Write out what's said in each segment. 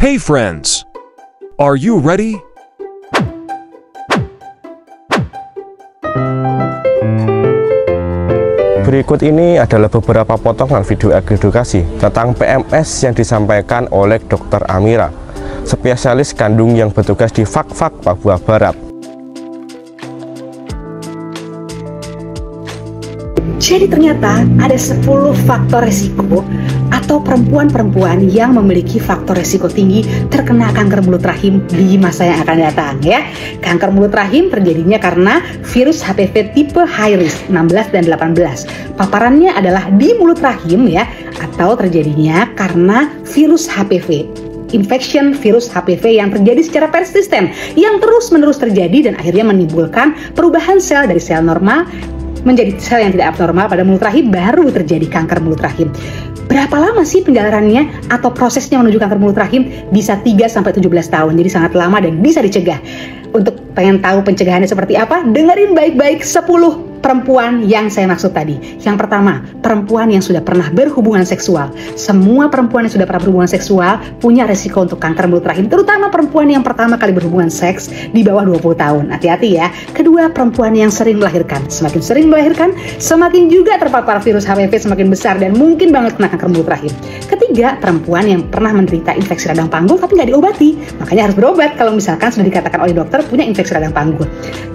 Hey friends, are you ready? Berikut ini adalah beberapa potongan video edukasi tentang PMS yang disampaikan oleh Dr. Amira, spesialis kandung yang bertugas di Fak-Fak, Papua Barat. Jadi ternyata ada 10 faktor resiko atau perempuan-perempuan yang memiliki faktor resiko tinggi terkena kanker mulut rahim di masa yang akan datang ya. Kanker mulut rahim terjadinya karena virus HPV tipe high risk 16 dan 18. Paparannya adalah di mulut rahim ya, atau terjadinya karena virus HPV. Infection virus HPV yang terjadi secara persisten, yang terus-menerus terjadi dan akhirnya menimbulkan perubahan sel dari sel normal menjadi sel yang tidak abnormal pada mulut rahim, baru terjadi kanker mulut rahim. Berapa lama sih penjalarannya atau prosesnya menuju kanker mulut rahim? Bisa 3-17 tahun, jadi sangat lama dan bisa dicegah. Untuk pengen tahu pencegahannya seperti apa, dengerin baik-baik 10 perempuan yang saya maksud tadi. Yang pertama, perempuan yang sudah pernah berhubungan seksual. Semua perempuan yang sudah pernah berhubungan seksual punya resiko untuk kanker mulut rahim, terutama perempuan yang pertama kali berhubungan seks di bawah 20 tahun. Hati-hati ya. Kedua, perempuan yang sering melahirkan. Semakin sering melahirkan, semakin juga terpapar virus HPV semakin besar dan mungkin banget kena kanker mulut rahim. Ketiga, perempuan yang pernah menderita infeksi radang panggul tapi nggak diobati. Makanya harus berobat kalau misalkan sudah dikatakan oleh dokter punya infeksi radang panggul.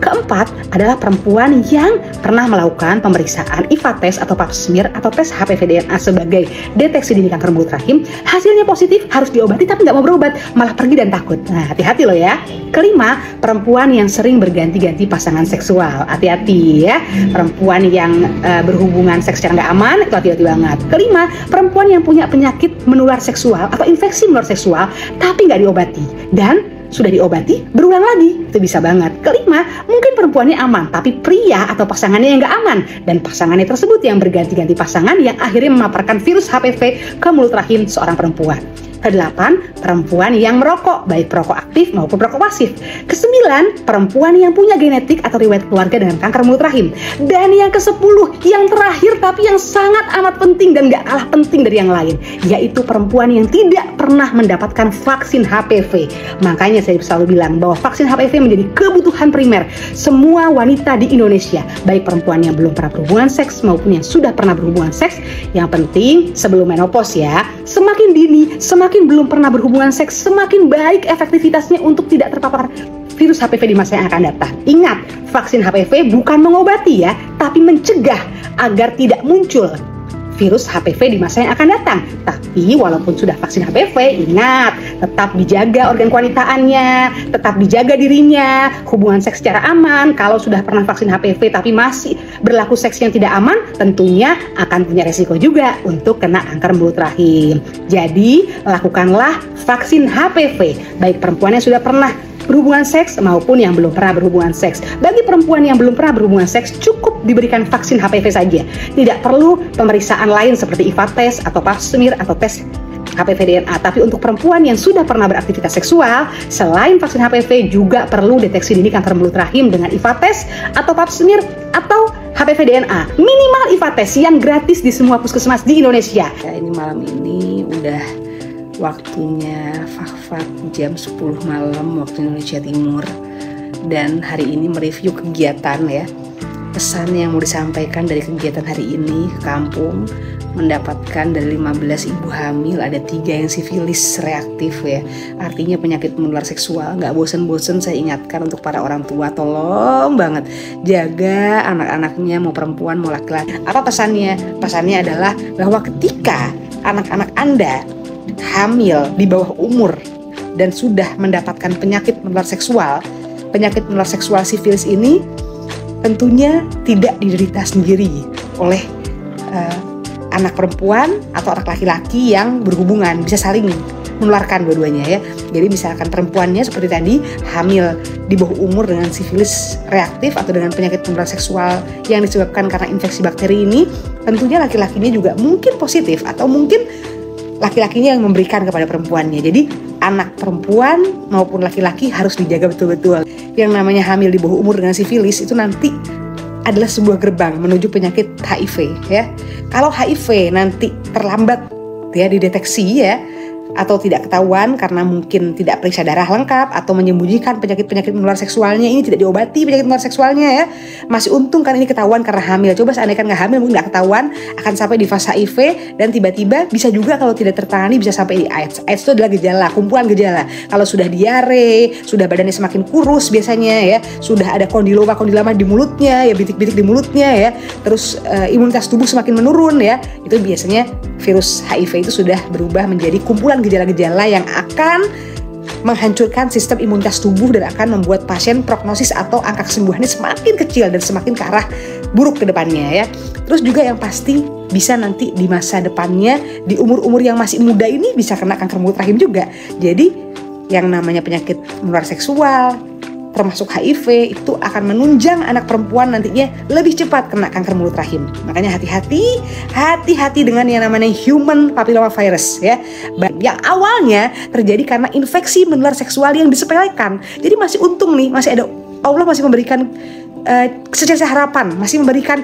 Keempat, adalah perempuan yang pernah melakukan pemeriksaan IVA test atau pap smear atau tes HPV DNA sebagai deteksi dini kanker mulut rahim. Hasilnya positif, harus diobati tapi nggak mau berobat, malah pergi dan takut. Nah, hati-hati loh ya. Kelima, perempuan yang sering berganti-ganti pasangan seksual. Hati-hati ya. Perempuan yang berhubungan seks secara nggak aman, itu hati-hati banget. Kelima, perempuan yang punya penyakit menular seksual atau infeksi menular seksual tapi nggak diobati dan sudah diobati berulang lagi, itu bisa banget. Kelima, mungkin perempuannya aman tapi pria atau pasangannya yang nggak aman dan pasangannya tersebut yang berganti-ganti pasangan yang akhirnya memaparkan virus HPV ke mulut rahim seorang perempuan. Kedelapan, perempuan yang merokok, baik perokok aktif maupun perokok pasif. Kesembilan, perempuan yang punya genetik atau riwayat keluarga dengan kanker mulut rahim. Dan yang kesepuluh, yang terakhir tapi yang sangat amat penting dan gak kalah penting dari yang lain, yaitu perempuan yang tidak pernah mendapatkan vaksin HPV. Makanya saya selalu bilang bahwa vaksin HPV menjadi kebutuhan primer semua wanita di Indonesia, baik perempuan yang belum pernah berhubungan seks maupun yang sudah pernah berhubungan seks. Yang penting sebelum menopause ya. Semakin dini, semakin belum pernah berhubungan seks, semakin baik efektivitasnya untuk tidak terpapar virus HPV di masa yang akan datang. Ingat, vaksin HPV bukan mengobati ya, tapi mencegah agar tidak muncul virus HPV di masa yang akan datang. Tapi walaupun sudah vaksin HPV, ingat, tetap dijaga organ kewanitaannya, tetap dijaga dirinya, hubungan seks secara aman. Kalau sudah pernah vaksin HPV tapi masih berlaku seks yang tidak aman, tentunya akan punya resiko juga untuk kena kanker mulut rahim. Jadi, lakukanlah vaksin HPV, baik perempuan yang sudah pernah berhubungan seks maupun yang belum pernah berhubungan seks. Bagi perempuan yang belum pernah berhubungan seks, cukup diberikan vaksin HPV saja. Tidak perlu pemeriksaan lain seperti IVA test atau pap smear atau tes HPV DNA. Tapi untuk perempuan yang sudah pernah beraktivitas seksual, selain vaksin HPV juga perlu deteksi dini kanker mulut rahim dengan IVA test atau pap smear atau HPV DNA. Minimal IVA test yang gratis di semua puskesmas di Indonesia. Ya, ini malam ini udah waktunya Fak-Fak jam 10 malam waktu Indonesia Timur, dan hari ini mereview kegiatan ya. Pesan yang mau disampaikan dari kegiatan hari ini ke kampung, mendapatkan dari 15 ibu hamil ada 3 yang sifilis reaktif ya. Artinya penyakit menular seksual. Gak bosen-bosen saya ingatkan untuk para orang tua, tolong banget jaga anak-anaknya, mau perempuan mau laki-laki. Apa pesannya? Pesannya adalah bahwa ketika anak-anak Anda hamil di bawah umur dan sudah mendapatkan penyakit menular seksual sifilis ini tentunya tidak diderita sendiri oleh anak perempuan atau anak laki-laki yang berhubungan, bisa saling menularkan dua-duanya ya. Jadi misalkan perempuannya seperti tadi hamil di bawah umur dengan sifilis reaktif atau dengan penyakit menular seksual yang disebabkan karena infeksi bakteri ini, tentunya laki-lakinya juga mungkin positif atau mungkin laki-lakinya yang memberikan kepada perempuannya. Jadi anak perempuan maupun laki-laki harus dijaga betul-betul. Yang namanya hamil di bawah umur dengan sifilis itu nanti adalah sebuah gerbang menuju penyakit HIV ya. Kalau HIV nanti terlambat ya dideteksi ya, atau tidak ketahuan karena mungkin tidak periksa darah lengkap atau menyembunyikan penyakit-penyakit menular seksualnya, ini tidak diobati penyakit menular seksualnya ya, masih untung kan ini ketahuan karena hamil. Coba seandainya nggak hamil mungkin nggak ketahuan, akan sampai di fase HIV dan tiba-tiba bisa juga kalau tidak tertangani bisa sampai di AIDS. AIDS itu adalah gejala, kumpulan gejala. Kalau sudah diare, sudah badannya semakin kurus biasanya ya, sudah ada kondiloma di mulutnya ya, bitik-bitik di mulutnya ya, terus imunitas tubuh semakin menurun ya, itu biasanya virus HIV itu sudah berubah menjadi kumpulan gejala-gejala yang akan menghancurkan sistem imunitas tubuh dan akan membuat pasien prognosis atau angka kesembuhannya semakin kecil dan semakin ke arah buruk ke depannya ya. Terus juga yang pasti bisa nanti di masa depannya, di umur-umur yang masih muda ini bisa kena kanker mulut rahim juga. Jadi yang namanya penyakit menular seksual termasuk HIV itu akan menunjang anak perempuan nantinya lebih cepat kena kanker mulut rahim. Makanya hati-hati dengan yang namanya human papilloma virus ya. Yang awalnya terjadi karena infeksi menular seksual yang disepelekan. Jadi masih untung nih, masih ada, Allah masih memberikan secari harapan, masih memberikan,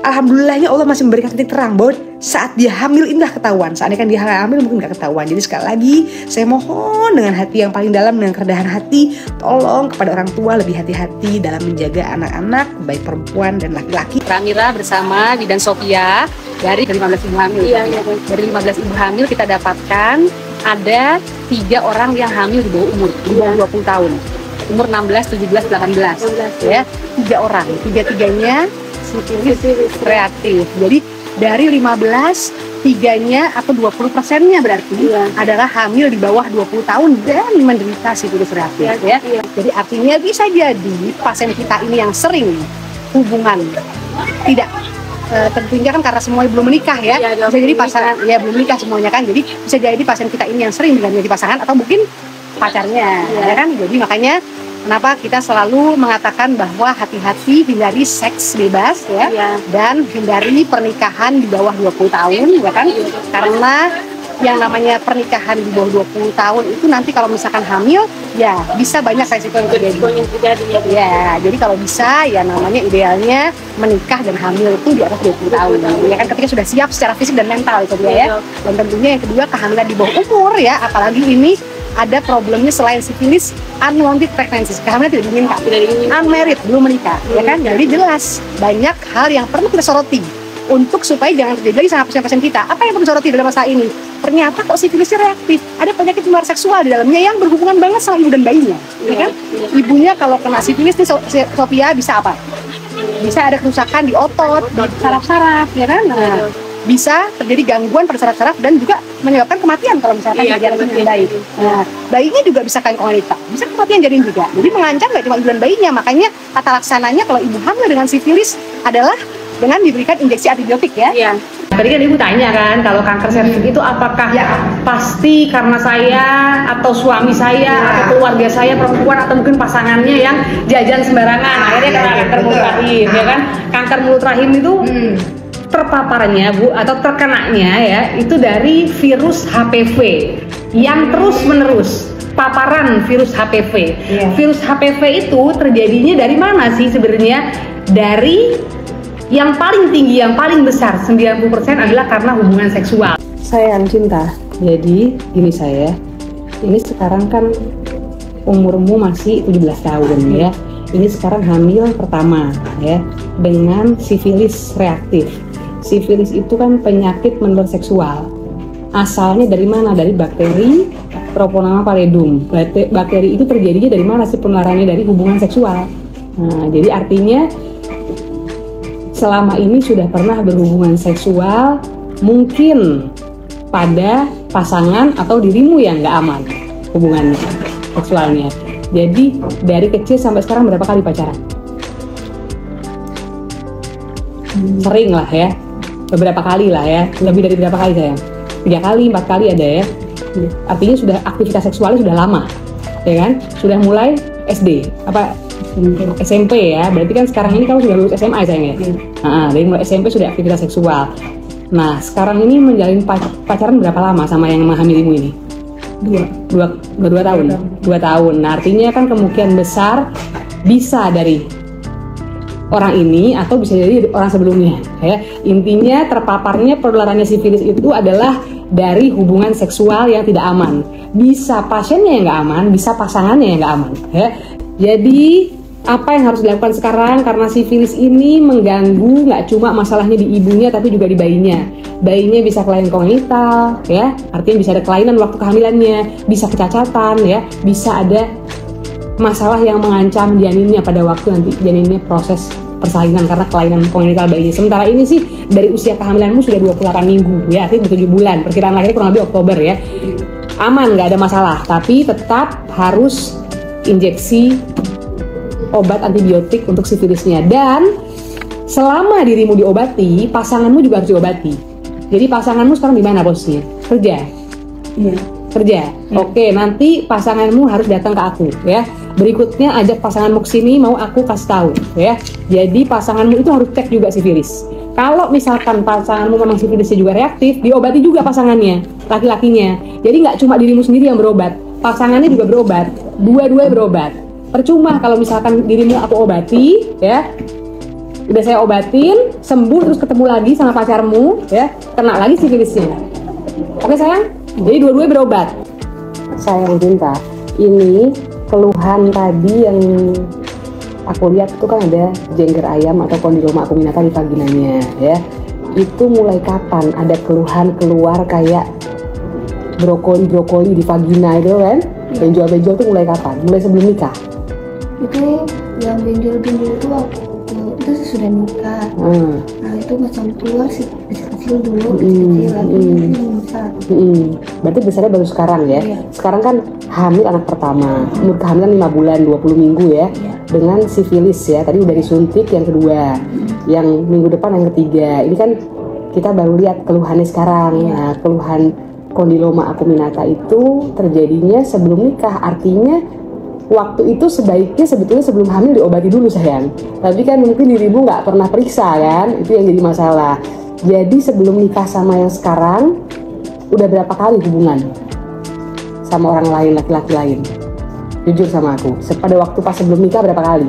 alhamdulillahnya Allah masih memberikan titik terang bahwa saat dia hamil inilah ketahuan. Saatnya kan dia hamil mungkin gak ketahuan. Jadi sekali lagi saya mohon dengan hati yang paling dalam, dengan kerendahan hati, tolong kepada orang tua lebih hati-hati dalam menjaga anak-anak baik perempuan dan laki-laki. Amira bersama Bidan Sophia dari 15 ibu hamil. Dari 15 ibu hamil kita dapatkan ada 3 orang yang hamil di bawah umur, di bawah 20 tahun. Umur 16, 17, 18 ya. 3 orang, 3-3-nya sifilis reaktif. Jadi dari 15, 3-nya atau 20%-nya berarti adalah hamil di bawah 20 tahun dan menderita sifilis reaktif ya. Jadi artinya bisa jadi pasien kita ini yang sering hubungan tidak tentunya kan karena semuanya belum menikah ya. Bisa jadi pasangan ya belum menikah semuanya kan. Jadi bisa jadi pasien kita ini yang sering menjadi pasangan atau mungkin pacarnya ya kan. Jadi makanya kenapa kita selalu mengatakan bahwa hati-hati hindari seks bebas ya, dan hindari pernikahan di bawah 20 tahun ya kan, karena yang namanya pernikahan di bawah 20 tahun itu nanti kalau misalkan hamil ya bisa banyak resiko yang terjadi ya. Jadi kalau bisa ya namanya idealnya menikah dan hamil itu di atas 20 tahun ya kan, ketika sudah siap secara fisik dan mental itu ya. Dan tentunya yang kedua kehamilan di bawah umur ya, apalagi ini ada problemnya selain sifilis, unwanted pregnancy, kehamilan tidak diinginkan, unmarried, belum menikah, ya kan? Jadi jelas banyak hal yang perlu kita soroti untuk supaya jangan terjadi lagi sama pasien-pasien kita. Apa yang perlu disoroti dalam masa ini? Ternyata kok sifilisnya reaktif, ada penyakit menular seksual di dalamnya yang berhubungan banget sama ibu dan bayinya, ya kan? Ibunya kalau kena sifilis nih Sophia bisa apa? Bisa ada kerusakan di otot, di saraf-saraf, ya kan? Nah, bisa terjadi gangguan pada saraf-saraf dan juga menyebabkan kematian kalau misalkan jalan dengan baik. Nah, bayinya juga bisa kanker wanita, bisa kematian janin juga. Jadi mengancam gak cuma ibu dan bayinya, makanya tata laksananya kalau ibu hamil dengan sifilis adalah dengan diberikan injeksi antibiotik ya. Tadi kan ibu tanya kan kalau kanker serviks itu apakah pasti karena saya atau suami saya atau keluarga saya perempuan atau mungkin pasangannya yang jajan sembarangan akhirnya kena kanker mulut rahim ya kan. Kanker mulut rahim itu terpaparnya Bu atau terkenanya ya itu dari virus HPV yang terus-menerus paparan virus HPV. Virus HPV itu terjadinya dari mana sih sebenarnya? Dari yang paling tinggi, yang paling besar 90% adalah karena hubungan seksual. Sayang cinta. Jadi gini saya, ini sekarang kan umurmu masih 17 tahun ya. Ini sekarang hamil pertama ya dengan sifilis reaktif. Sifilis itu kan penyakit menular seksual. Asalnya dari mana? Dari bakteri Treponema pallidum. Bakteri itu terjadinya dari mana sih penularannya? Dari hubungan seksual. Nah, jadi artinya selama ini sudah pernah berhubungan seksual mungkin pada pasangan atau dirimu yang nggak aman hubungan seksualnya. Jadi dari kecil sampai sekarang berapa kali pacaran? Sering lah ya, beberapa kali lah ya, lebih dari berapa kali sayang? 3 kali, 4 kali ada ya. Artinya sudah aktivitas seksualnya sudah lama, ya kan? Sudah mulai SD, SMP ya. Berarti kan sekarang ini kamu sudah lulus SMA sayang ya. Dari mulai SMP sudah aktivitas seksual. Nah sekarang ini menjalin pacaran berapa lama sama yang menghamilimu ini? 2 tahun. 2 tahun. Nah artinya kan kemungkinan besar bisa dari orang ini atau bisa jadi orang sebelumnya ya. Intinya terpaparnya penularannya sifilis itu adalah dari hubungan seksual yang tidak aman. Bisa pasiennya yang nggak aman, bisa pasangannya yang nggak aman. Ya. Jadi apa yang harus dilakukan sekarang, karena sifilis ini mengganggu nggak cuma masalahnya di ibunya tapi juga di bayinya. Bayinya bisa kelainan kongenital, ya, artinya bisa ada kelainan waktu kehamilannya, bisa kecacatan, ya, bisa ada masalah yang mengancam janinnya pada waktu nanti janinnya proses persalinan karena kelainan kongenital bayinya. Sementara ini sih dari usia kehamilanmu sudah 28 minggu, ya, artinya 7 bulan. Perkiraan lahirnya kurang lebih Oktober, ya. Aman, nggak ada masalah, tapi tetap harus injeksi obat antibiotik untuk sifilisnya. Dan selama dirimu diobati, pasanganmu juga harus diobati. Jadi pasanganmu sekarang di mana posisinya? Kerja? Iya. Kerja? Oke, nanti pasanganmu harus datang ke aku, ya. Berikutnya ajak pasanganmu ke sini, mau aku kasih tahu, ya. Jadi pasanganmu itu harus cek juga sifilis. Kalau misalkan pasanganmu memang sifilisnya juga reaktif, diobati juga pasangannya, laki-lakinya. Jadi nggak cuma dirimu sendiri yang berobat, pasangannya juga berobat, dua-duanya berobat. Percuma kalau misalkan dirimu aku obati, ya, udah saya obatin, sembuh terus ketemu lagi sama pacarmu, ya, kena lagi sifilisnya. Oke sayang, jadi dua-duanya berobat. Sayang cinta, ini keluhan tadi yang aku lihat itu kan ada jengger ayam atau kondiloma acuminata di vaginanya, ya. Itu mulai kapan ada keluhan keluar kayak brokoli di vagina itu kan? Benjol-benjol itu mulai kapan? Mulai sebelum nikah? Itu yang benjol-benjol itu waktu itu sudah nikah. Nah itu macam keluar sih kecil-kecil dulu, kecil-kecil lagi besar. Berarti besarnya baru sekarang, ya? Iya. Sekarang kan hamil anak pertama, umur kehamilan 5 bulan, 20 minggu, ya? Iya. Dengan sifilis, ya, tadi udah disuntik yang kedua, yang minggu depan yang ketiga. Ini kan kita baru lihat keluhannya sekarang. Iya. Nah, keluhan kondiloma acuminata itu terjadinya sebelum nikah, artinya waktu itu sebaiknya sebetulnya sebelum hamil diobati dulu sayang. Tapi kan mungkin dirimu nggak pernah periksa kan, itu yang jadi masalah. Jadi sebelum nikah sama yang sekarang, udah berapa kali hubungan sama orang lain, laki-laki lain? Jujur sama aku, pada waktu pas sebelum nikah berapa kali?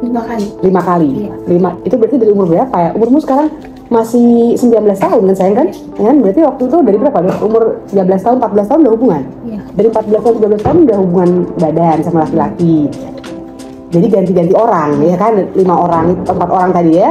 5 kali. 5 kali? Iya. Itu berarti dari umur berapa ya? Umurmu sekarang masih 19 tahun kan sayang kan? Ya, berarti waktu itu dari berapa? Dari umur 13 tahun, 14 tahun udah hubungan? Iya. Dari 14 tahun, 13 tahun udah hubungan badan sama laki-laki. Jadi ganti-ganti orang, ya kan? 5 orang, 4 orang tadi, ya.